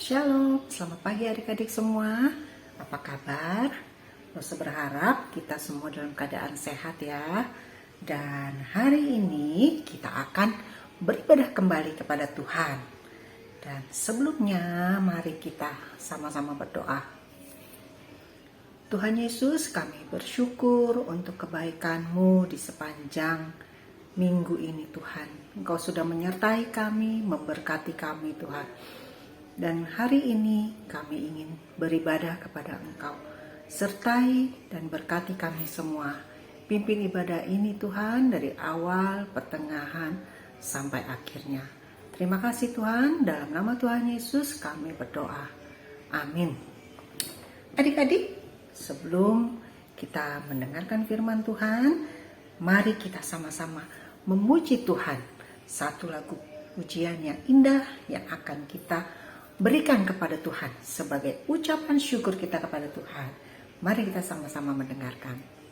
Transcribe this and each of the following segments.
Shalom, selamat pagi adik-adik semua. Apa kabar? Rosa berharap kita semua dalam keadaan sehat ya. Dan hari ini kita akan beribadah kembali kepada Tuhan. Dan sebelumnya mari kita sama-sama berdoa. Tuhan Yesus, kami bersyukur untuk kebaikan-Mu di sepanjang minggu ini Tuhan. Engkau sudah menyertai kami, memberkati kami Tuhan. Dan hari ini kami ingin beribadah kepada Engkau. Sertai dan berkati kami semua. Pimpin ibadah ini Tuhan dari awal, pertengahan, sampai akhirnya. Terima kasih Tuhan, dalam nama Tuhan Yesus kami berdoa. Amin. Adik-adik, sebelum kita mendengarkan firman Tuhan, mari kita sama-sama memuji Tuhan. Satu lagu pujian yang indah yang akan kita berikan kepada Tuhan sebagai ucapan syukur kita kepada Tuhan. Mari kita sama-sama mendengarkan.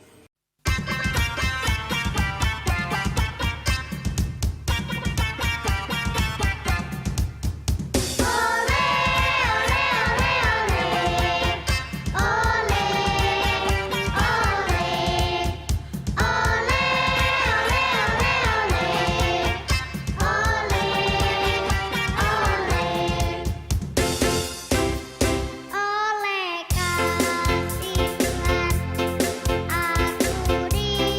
Oleh kasih Tuhan, aku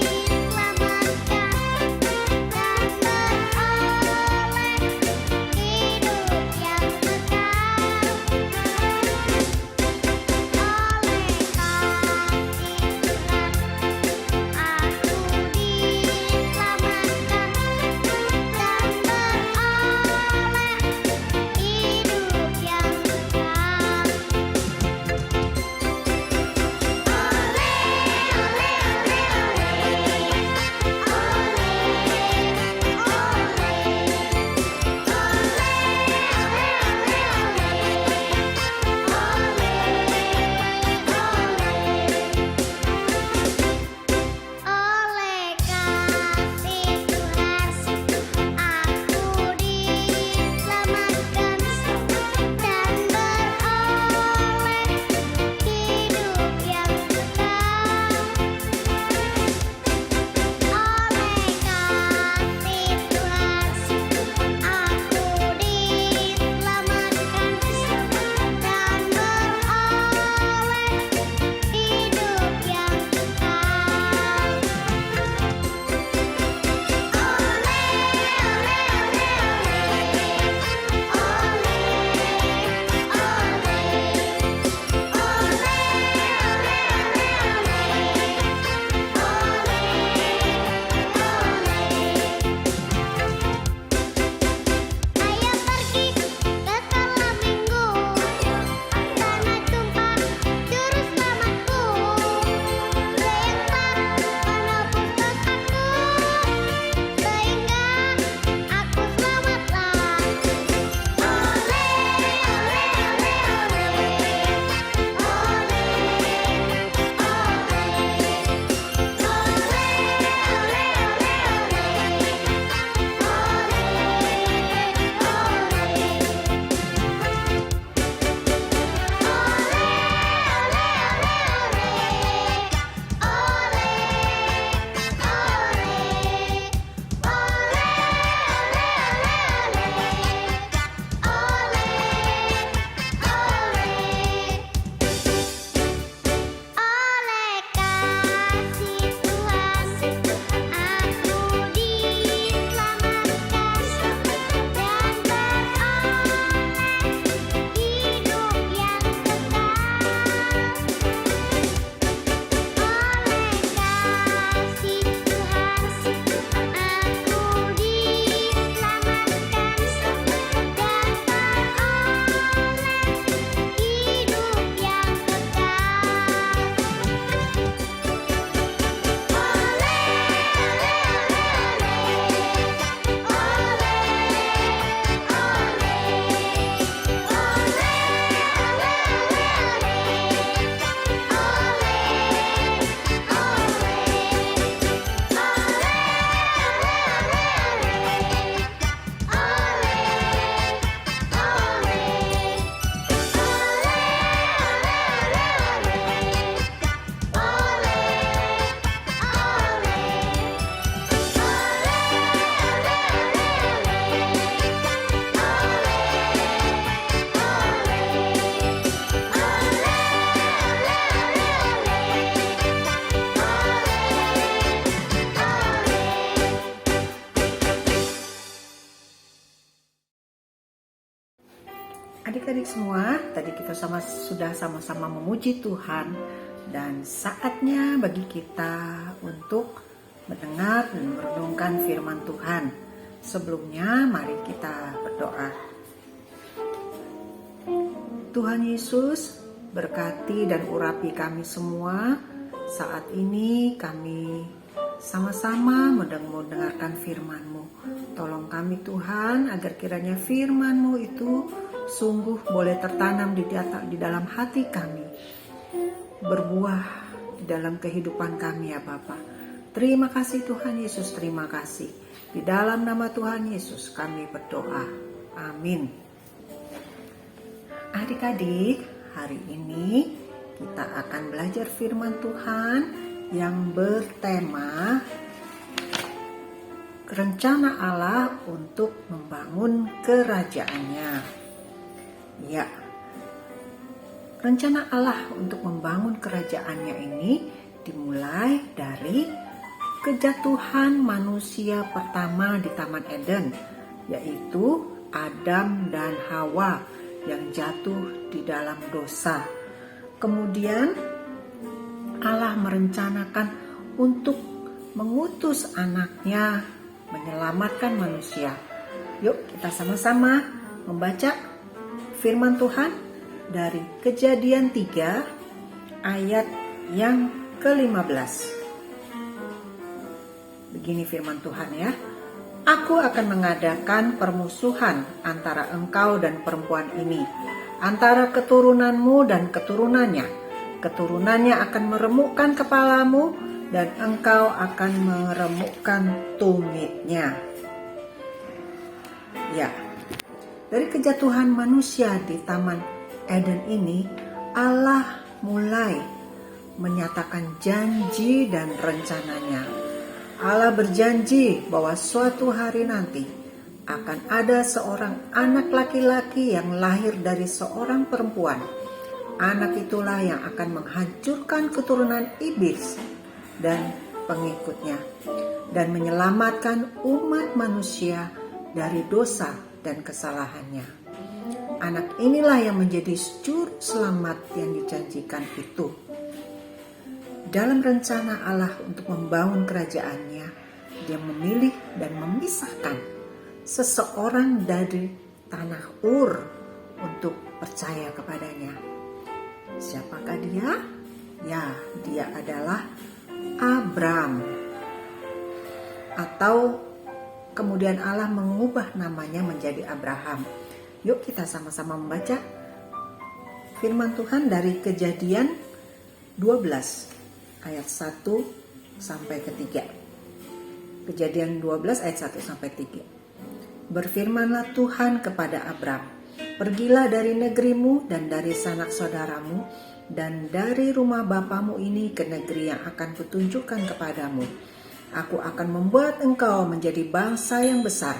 adik-adik semua, tadi kita sudah sama-sama memuji Tuhan dan saatnya bagi kita untuk mendengar dan merenungkan firman Tuhan. Sebelumnya mari kita berdoa. Tuhan Yesus, berkati dan urapi kami semua. Saat ini kami sama-sama mendengarkan firman-Mu. Tolong kami Tuhan agar kiranya firman-Mu itu sungguh boleh tertanam di dalam hati kami, berbuah di dalam kehidupan kami ya Bapa. Terima kasih Tuhan Yesus, terima kasih. Di dalam nama Tuhan Yesus kami berdoa. Amin. Adik-adik, hari ini kita akan belajar firman Tuhan yang bertema rencana Allah untuk membangun kerajaannya. Ya, rencana Allah untuk membangun kerajaannya ini dimulai dari kejatuhan manusia pertama di Taman Eden, yaitu Adam dan Hawa yang jatuh di dalam dosa. Kemudian Allah merencanakan untuk mengutus anaknya menyelamatkan manusia. Yuk kita sama-sama membaca firman Tuhan dari Kejadian 3 ayat yang ke-15. Begini firman Tuhan ya. Aku akan mengadakan permusuhan antara engkau dan perempuan ini, antara keturunanmu dan keturunannya. Keturunannya akan meremukkan kepalamu dan engkau akan meremukkan tumitnya. Ya, dari kejatuhan manusia di Taman Eden ini, Allah mulai menyatakan janji dan rencananya. Allah berjanji bahwa suatu hari nanti akan ada seorang anak laki-laki yang lahir dari seorang perempuan. Anak itulah yang akan menghancurkan keturunan iblis dan pengikutnya dan menyelamatkan umat manusia dari dosa dan kesalahannya. Anak inilah yang menjadi juru selamat yang dijanjikan itu. Dalam rencana Allah untuk membangun kerajaannya, Dia memilih dan memisahkan seseorang dari tanah Ur untuk percaya kepadanya. Siapakah dia? Ya, dia adalah Abram. Atau kemudian Allah mengubah namanya menjadi Abraham. Yuk kita sama-sama membaca firman Tuhan dari Kejadian 12 ayat 1 sampai ke 3. Kejadian 12 ayat 1 sampai 3. Berfirmanlah Tuhan kepada Abram, pergilah dari negerimu dan dari sanak saudaramu dan dari rumah bapamu ini ke negeri yang akan kutunjukkan kepadamu. Aku akan membuat engkau menjadi bangsa yang besar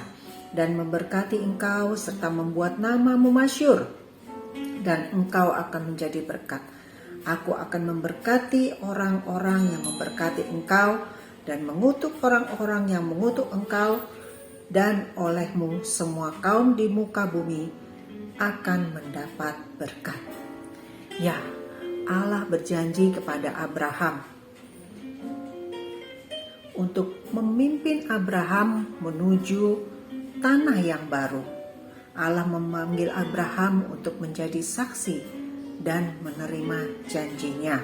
dan memberkati engkau serta membuat namamu masyhur, dan engkau akan menjadi berkat. Aku akan memberkati orang-orang yang memberkati engkau dan mengutuk orang-orang yang mengutuk engkau, dan olehmu semua kaum di muka bumi akan mendapat berkat. Ya, Allah berjanji kepada Abraham untuk memimpin Abraham menuju tanah yang baru. Allah memanggil Abraham untuk menjadi saksi dan menerima janjinya.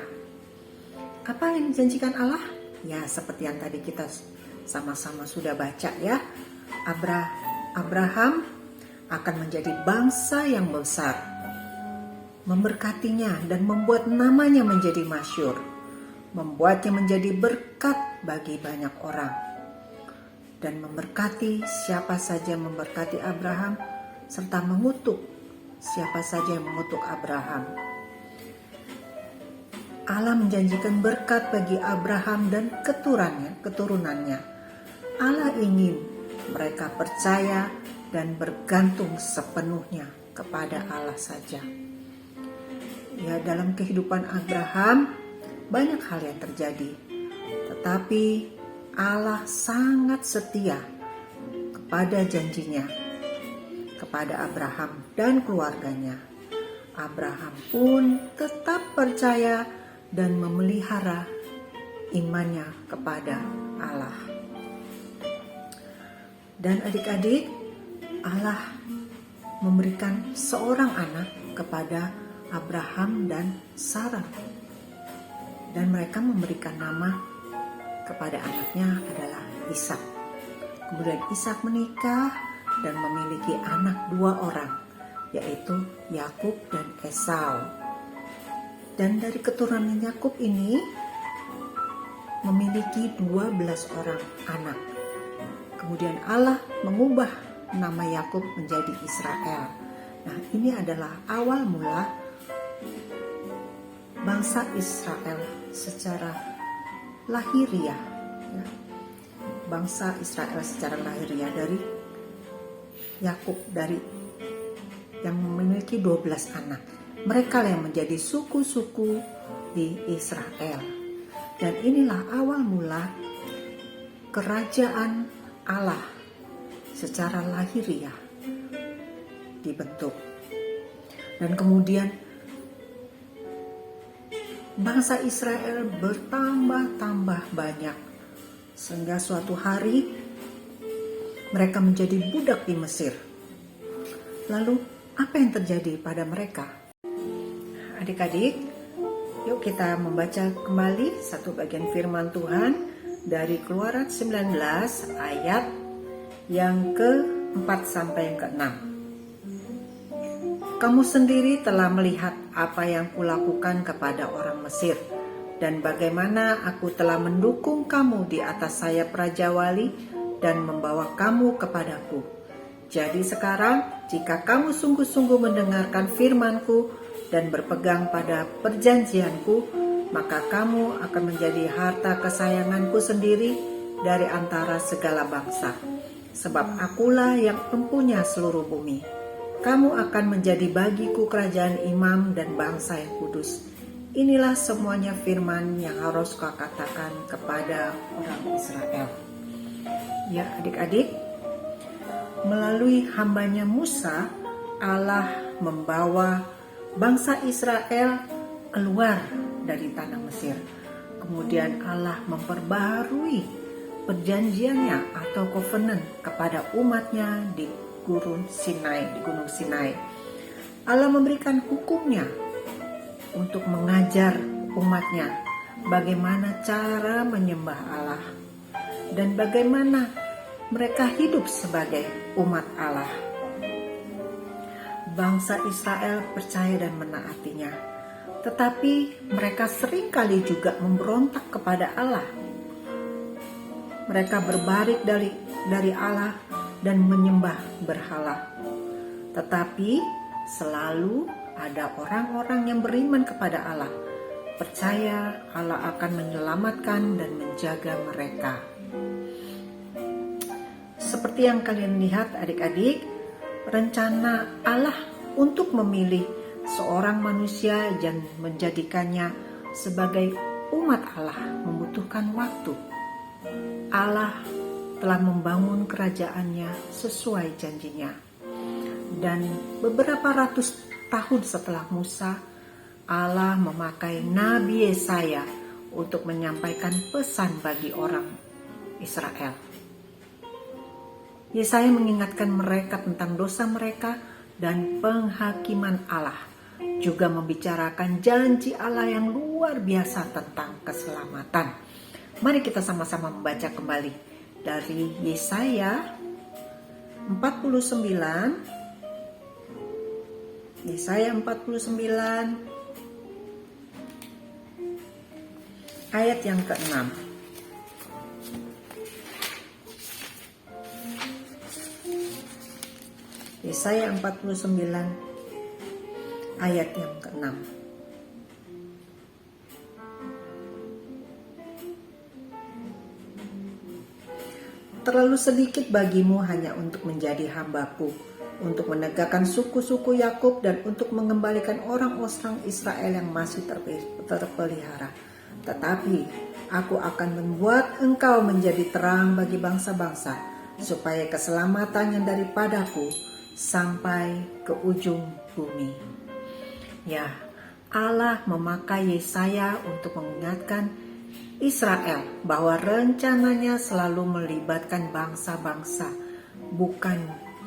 Apa yang dijanjikan Allah? Ya, seperti yang tadi kita sama-sama sudah baca ya. Abraham akan menjadi bangsa yang besar, memberkatinya dan membuat namanya menjadi masyhur, membuatnya menjadi berkat bagi banyak orang, dan memberkati siapa saja yang memberkati Abraham, serta mengutuk siapa saja yang mengutuk Abraham. Allah menjanjikan berkat bagi Abraham dan keturunannya. Allah ingin mereka percaya dan bergantung sepenuhnya kepada Allah saja. Ya, dalam kehidupan Abraham banyak hal yang terjadi, tetapi Allah sangat setia kepada janjinya kepada Abraham dan keluarganya. Abraham pun tetap percaya dan memelihara imannya kepada Allah. Dan adik-adik, Allah memberikan seorang anak kepada Abraham dan Sarah. Dan mereka memberikan nama kepada anaknya adalah Ishak. Kemudian Ishak menikah dan memiliki anak 2 orang, yaitu Yakub dan Esau. Dan dari keturunan Yakub ini memiliki 12 orang anak. Kemudian Allah mengubah nama Yakub menjadi Israel. Nah, ini adalah awal mula bangsa Israel secara lahiriah. Ya. Bangsa Israel secara lahiriah dari Yakub, dari yang memiliki 12 anak. Mereka yang menjadi suku-suku di Israel. Dan inilah awal mula kerajaan Allah secara lahiriah dibentuk. Dan kemudian bangsa Israel bertambah-tambah banyak sehingga suatu hari mereka menjadi budak di Mesir. Lalu apa yang terjadi pada mereka? Adik-adik, yuk kita membaca kembali satu bagian firman Tuhan dari Keluaran 19 ayat yang ke-4 sampai yang ke-6. Kamu sendiri telah melihat apa yang kulakukan kepada orang Mesir, dan bagaimana aku telah mendukung kamu di atas sayap Raja Wali dan membawa kamu kepadaku. Jadi sekarang, jika kamu sungguh-sungguh mendengarkan firman-Ku dan berpegang pada perjanjian-Ku, maka kamu akan menjadi harta kesayangan-Ku sendiri dari antara segala bangsa. Sebab akulah yang mempunyai seluruh bumi. Kamu akan menjadi bagiku kerajaan imam dan bangsa yang kudus. Inilah semuanya firman yang harus kau katakan kepada orang Israel. Ya adik-adik, melalui hambanya Musa, Allah membawa bangsa Israel keluar dari tanah Mesir. Kemudian Allah memperbaharui perjanjiannya atau covenant kepada umatnya di Gunung Sinai. Allah memberikan hukumnya untuk mengajar umatnya bagaimana cara menyembah Allah dan bagaimana mereka hidup sebagai umat Allah. Bangsa Israel percaya dan menaatinya, tetapi mereka seringkali juga memberontak kepada Allah. Mereka berbalik dari Allah dan menyembah berhala. Tetapi selalu ada orang-orang yang beriman kepada Allah, percaya Allah akan menyelamatkan dan menjaga mereka. Seperti yang kalian lihat adik-adik, rencana Allah untuk memilih seorang manusia dan menjadikannya sebagai umat Allah membutuhkan waktu. Allah telah membangun kerajaannya sesuai janjinya. Dan beberapa ratus tahun setelah Musa, Allah memakai Nabi Yesaya untuk menyampaikan pesan bagi orang Israel. Yesaya mengingatkan mereka tentang dosa mereka dan penghakiman Allah, juga membicarakan janji Allah yang luar biasa tentang keselamatan. Mari kita sama-sama membaca kembali dari Yesaya 49 ayat yang ke-6. Yesaya 49 ayat yang ke-6. Terlalu sedikit bagimu hanya untuk menjadi hambaku, untuk menegakkan suku-suku Yakub dan untuk mengembalikan orang-orang Israel yang masih terpelihara. Tetapi aku akan membuat engkau menjadi terang bagi bangsa-bangsa, supaya keselamatan yang daripadaku sampai ke ujung bumi. Ya, Allah memakai Yesaya untuk mengingatkan Israel bahwa rencananya selalu melibatkan bangsa-bangsa, bukan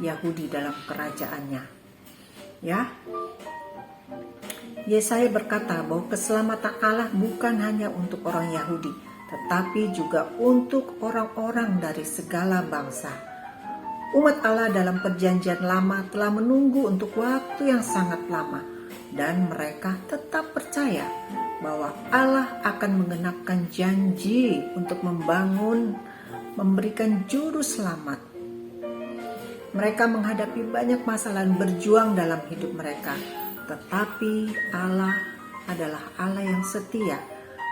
Yahudi dalam kerajaannya. Ya, Yesaya berkata bahwa keselamatan Allah bukan hanya untuk orang Yahudi, tetapi juga untuk orang-orang dari segala bangsa. Umat Allah dalam perjanjian lama telah menunggu untuk waktu yang sangat lama, dan mereka tetap percaya bahwa Allah akan menggenapkan janji untuk memberikan juru selamat. Mereka menghadapi banyak masalah dan berjuang dalam hidup mereka, tetapi Allah adalah Allah yang setia,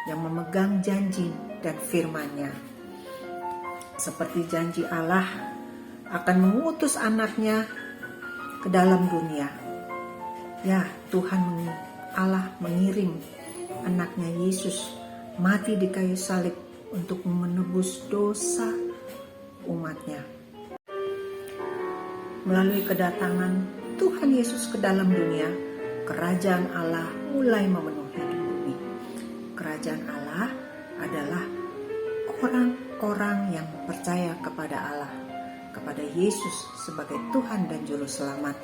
yang memegang janji dan firman-Nya. Seperti janji Allah akan mengutus anaknya ke dalam dunia. Ya, Tuhan Allah mengirim anaknya Yesus mati di kayu salib untuk menebus dosa umatnya. Melalui kedatangan Tuhan Yesus ke dalam dunia, kerajaan Allah mulai memenuhi bumi. Kerajaan Allah adalah orang-orang yang percaya kepada Allah, kepada Yesus sebagai Tuhan dan Juru Selamat.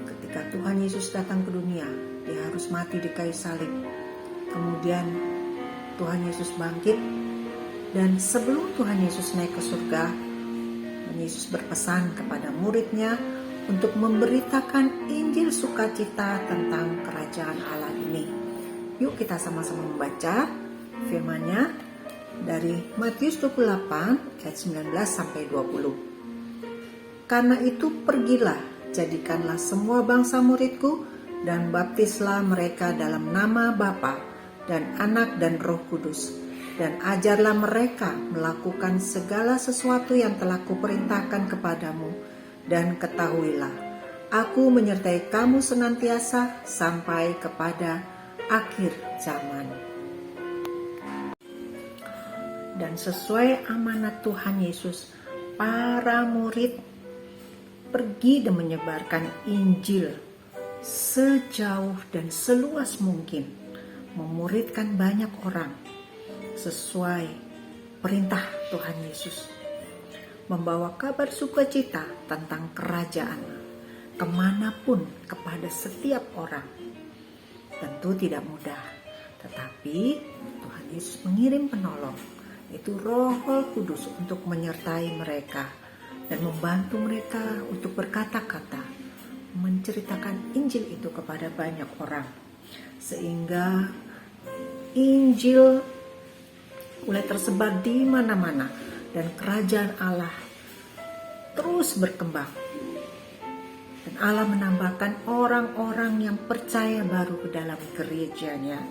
Ketika Tuhan Yesus datang ke dunia, Dia harus mati di kayu salib. Kemudian Tuhan Yesus bangkit, dan sebelum Tuhan Yesus naik ke surga, Yesus berpesan kepada murid-Nya untuk memberitakan Injil sukacita tentang kerajaan Allah ini. Yuk kita sama-sama membaca firman-Nya dari Matius 28 ayat 19 sampai 20. Karena itu pergilah, jadikanlah semua bangsa muridku dan baptislah mereka dalam nama Bapa dan Anak dan Roh Kudus, dan ajarlah mereka melakukan segala sesuatu yang telah kuperintahkan kepadamu, dan ketahuilah, aku menyertai kamu senantiasa sampai kepada akhir zaman. Dan sesuai amanat Tuhan Yesus, para murid pergi dan menyebarkan Injil sejauh dan seluas mungkin, memuridkan banyak orang sesuai perintah Tuhan Yesus, membawa kabar sukacita tentang kerajaan kemanapun kepada setiap orang. Tentu tidak mudah, tetapi Tuhan Yesus mengirim penolong, itu Roh Kudus, untuk menyertai mereka dan membantu mereka untuk berkata-kata, menceritakan Injil itu kepada banyak orang, sehingga Injil mulai tersebar di mana-mana dan kerajaan Allah terus berkembang. Dan Allah menambahkan orang-orang yang percaya baru ke dalam gerejanya.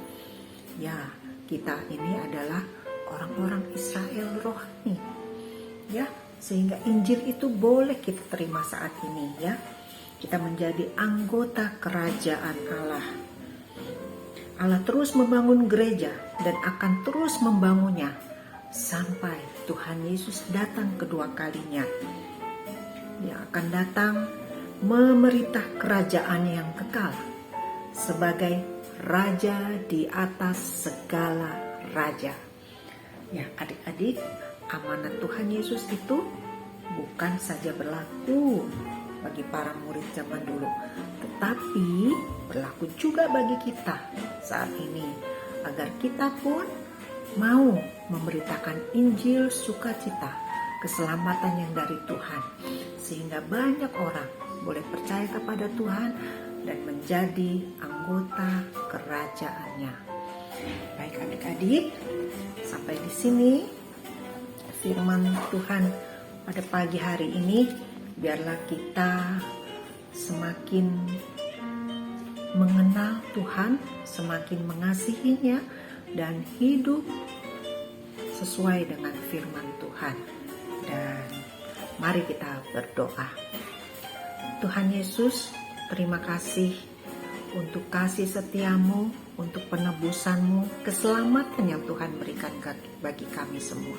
Ya, kita ini adalah orang-orang Israel rohani. Ya, sehingga Injil itu boleh kita terima saat ini, ya. Kita menjadi anggota kerajaan Allah. Allah terus membangun gereja dan akan terus membangunnya sampai Tuhan Yesus datang kedua kalinya. Dia akan datang memerintah kerajaan yang kekal sebagai raja di atas segala raja. Ya, adik-adik, amanat Tuhan Yesus itu bukan saja berlaku bagi para murid zaman dulu, tetapi berlaku juga bagi kita saat ini, agar kita pun mau memberitakan Injil sukacita, keselamatan yang dari Tuhan, sehingga banyak orang boleh percaya kepada Tuhan dan menjadi anggota kerajaannya. Baik adik-adik, sampai di sini firman Tuhan pada pagi hari ini. Biarlah kita semakin mengenal Tuhan, semakin mengasihinya, dan hidup sesuai dengan firman Tuhan. Dan mari kita berdoa. Tuhan Yesus, terima kasih untuk kasih setiamu, untuk penebusanmu, keselamatan yang Tuhan berikan bagi kami semua.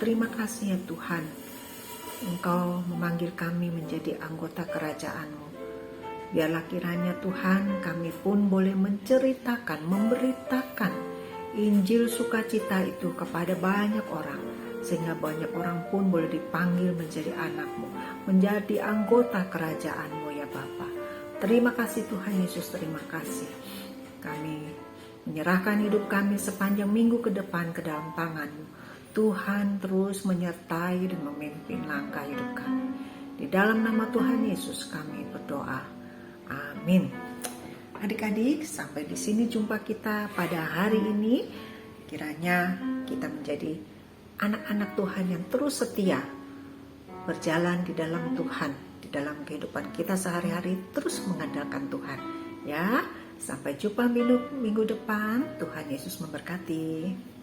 Terima kasih ya Tuhan, Engkau memanggil kami menjadi anggota kerajaan-Mu. Biarlah kiranya Tuhan kami pun boleh menceritakan, memberitakan Injil sukacita itu kepada banyak orang, sehingga banyak orang pun boleh dipanggil menjadi anak-Mu, menjadi anggota kerajaan-Mu ya Bapa. Terima kasih Tuhan Yesus, terima kasih. Kami menyerahkan hidup kami sepanjang minggu ke depan ke dalam tangan-Mu. Tuhan terus menyertai dan memimpin langkah hidup kami. Di dalam nama Tuhan Yesus kami berdoa. Amin. Adik-adik, sampai di sini jumpa kita pada hari ini. Kiranya kita menjadi anak-anak Tuhan yang terus setia berjalan di dalam Tuhan, di dalam kehidupan kita sehari-hari terus mengandalkan Tuhan. Ya, sampai jumpa minggu depan. Tuhan Yesus memberkati.